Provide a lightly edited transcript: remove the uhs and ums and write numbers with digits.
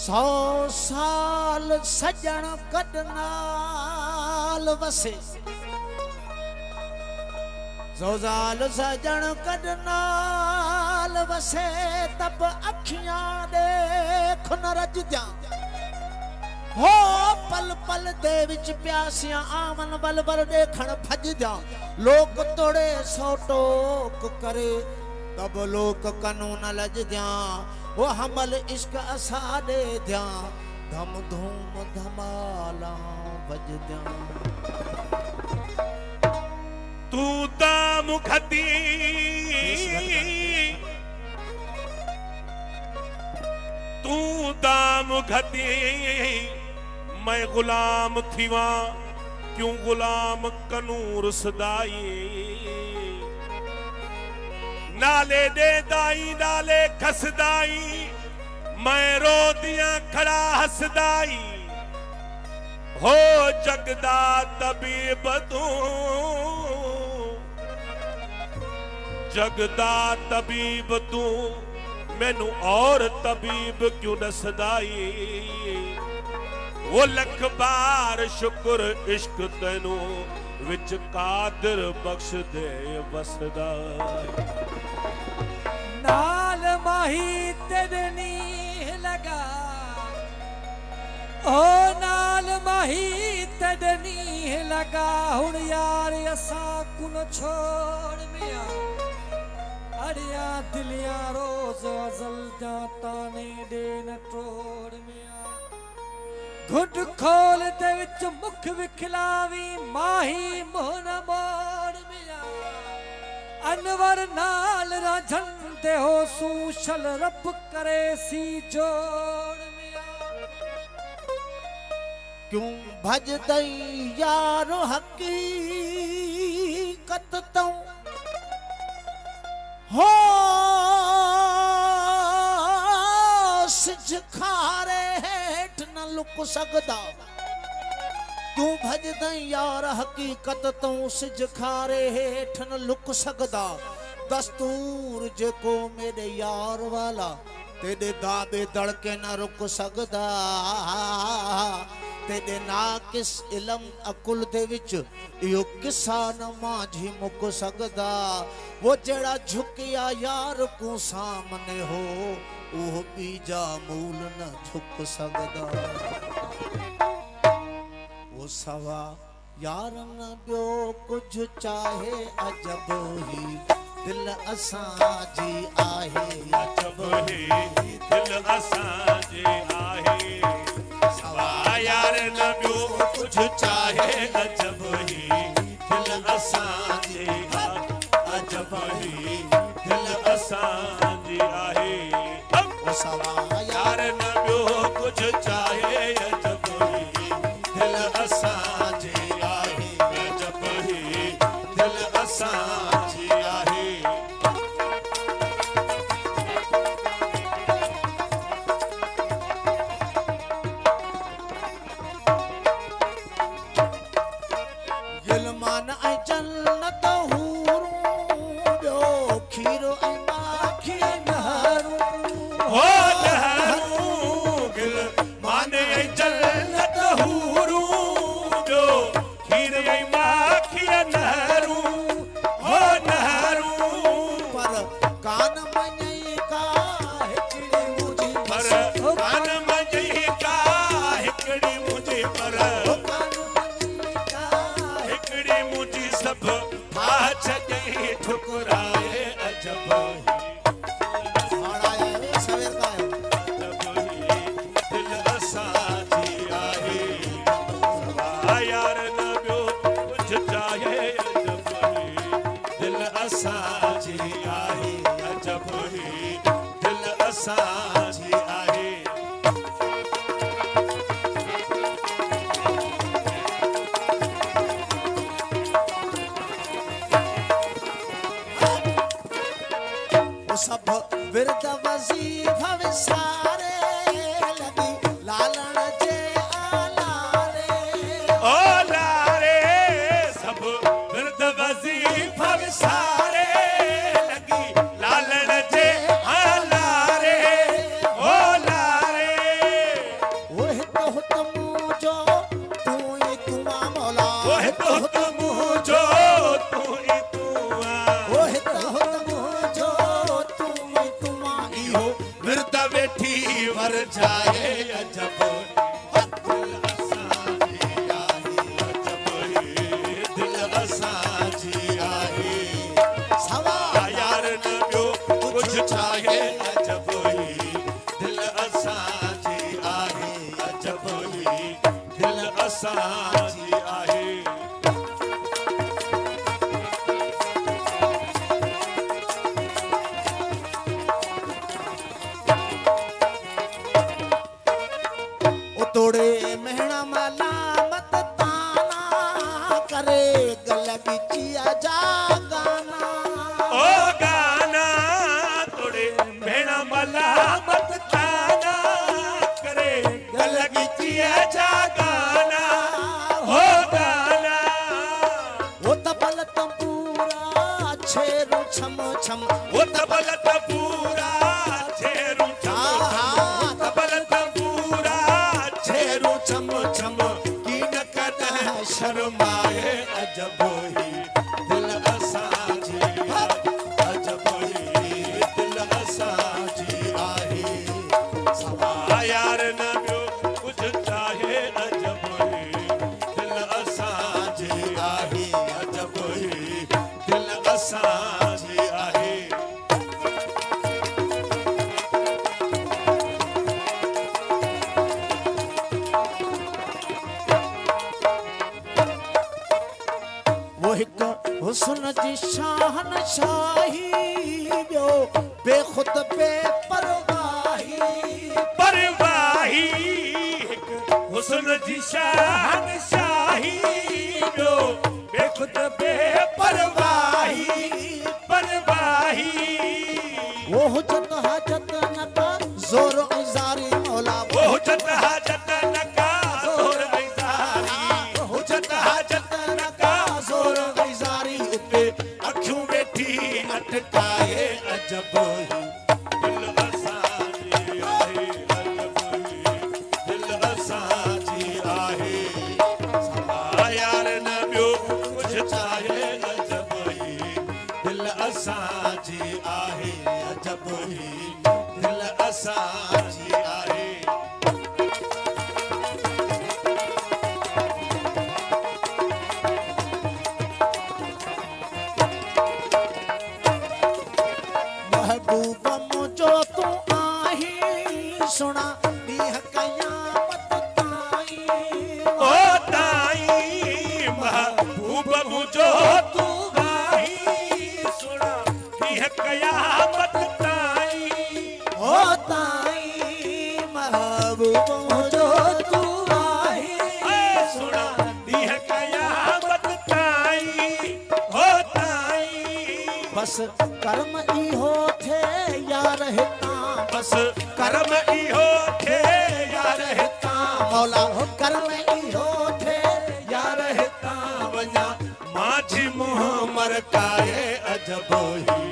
100 साल सजन कदनाल वसे 100 साल सजन कदनाल वसे तब अखियां देख न रजदा हो पल पल दे विच प्यासियां आवन बल बल देखण भजदा लोक तोड़े सौ टोक करे तब लोक कानून लजदा वो हमल इश्क असा दे द्या धम धूम धमाला बजदा तू दाम खती तू दाम खती मैं गुलाम थीवा क्यों गुलाम कनूर सदाई नाले दे दाई नाले खसदाई मैं रो दिया खड़ा हसदाई हो जगदा तबीब तू जगदा तबीब तू मैनू और तबीब क्यों दसदाई वो लख बार शुक्र इश्क तेनू विच कादिर बख्श दे वसदा नाल माही तेरे नीह लगा ओ नाल माही तेरे नीह लगा हुण यार असा कुन छोड़ मिया अड़िया दिलिया रोज अजल जाता ने देन तोड़ मिया घुट खोल दे विच मुख विखलावी माही मोहन मोड़ मिया अनवर नाल राझन दे हो सूशल रब करे सी जोड़ मिया क्यों भजदई यारो हकीकत तू हो सिज खारे हेठ न लुक सकदा क्यों भजदई यार हकीकत तू सिज खारे हेठ न लुक सकदा दस्तूर जेको मेरे यार वाला तेरे दाबे दड़के न रुक सकदा तेरे नाकिस इलम अकुल दे विच यो किसा न माझी मुक सकदा वो जेड़ा झुकिया यार को सामने हो वो बीजा मूल न झुक सकदा वो सवा यार न बियो कुछ चाहे अजब ही दिल असां जी आहे अजब ही दिल असां जी आहे सवा यार न बियो कुछ चाहे अजब ही दिल असां जी अजब ही दिल असां जी आहे वो सवा यार न बियो कुछ चाहे अजब ही दिल असां जी आहे अजब ही दिल असां जी आहे गिलमान ऐं जन्नत हूरूं ॿियो खीरो ऐं माखी नहरूं हो नहरूं गिल माने ऐं जन्नत हूरूं ॿियो खीर ऐं माखी नहरूं हो नहरूं पर कान मञई का हिकिड़ी मुंहिंजी पर कान मञई का हिकिड़ी मुंहिंजी पर कान मञई का हिकिड़ी मुंहिंजी सभु मां छॾई ठुकराए अजब हाणाए सवेर का अजब ही दिल असां जी आहे सवा यार न ॿियो कुझु चाहे अजब ही दिल असां जी आहे अजब ही दिल असां जी आहे वो सब विरद वजीफा विसारे लगी लालण जे आलारे ओ लारे सब विरद वजीफा विसारे लगी लालण जे लारे ओ लारे हुत मुझो तू ही तू ओ हित हुत मुझो तू ही तू इहो विरद वेठी वर जाए अजब दिल असांजी आहे सवा यार न ॿियो कुझु चाहे अजब दिल असांजी आहे अजब दिल असांजी आहे तोड़े महणा मलामत ताना करे गल बिचिया जा गाना ओ गाना तोड़े भेणा मलामत ताना करे गल गिचिया जा गाना हो गाना वो तबल तंबूरा छेरू छम छम वो तबल तंबूरा छेरू छम तबल तंबूरा छेरू छम छम की न कदह शर्माए अजब ही दिल असांजी अजब ही दिल असांजी आहे सवा यार न ॿियो कुझु चाहे अजब ही दिल असांजी आहे अजब ही दिल असांजी आहे वो हिक हुस्न जी शाहन शाही ॿियो बेखुद बेपरवाही परवाही हिकु हुस्न जी शहनशाही ॿियो बेखुद बेपरवाही परवाही वो हुजत हाजत न का ज़ोर ऐं ज़ारी मौला वो हुजत हाजत न का ज़ोर ऐं ज़ारी हुजत हाजत न का ज़ोर ऐं ज़ारी उते अखियूं वेठी अटकाए अजब ही दिल असांजी आहे अजब ही दिल असांजी आहे सवा यार न ॿियो कुझु चाहे अजब ही दिल असांजी आहे अजब ही दिल असांजी आहे महबूब मुझो तू आही सुना दीह कयामत ताईं ओ ताई महबूब मुझो तू गाही सुना यह कयामत ताई ओ ताईं महबूब मुझो तू आही सुना यह कयामत ताई हो ताई बस कर्म इहो थे यार हितां बस कर्म इहो थे यार हितां मौला हो कर्म इहो थे यार हितां वञा माझी मुंह मरकाए अजब ही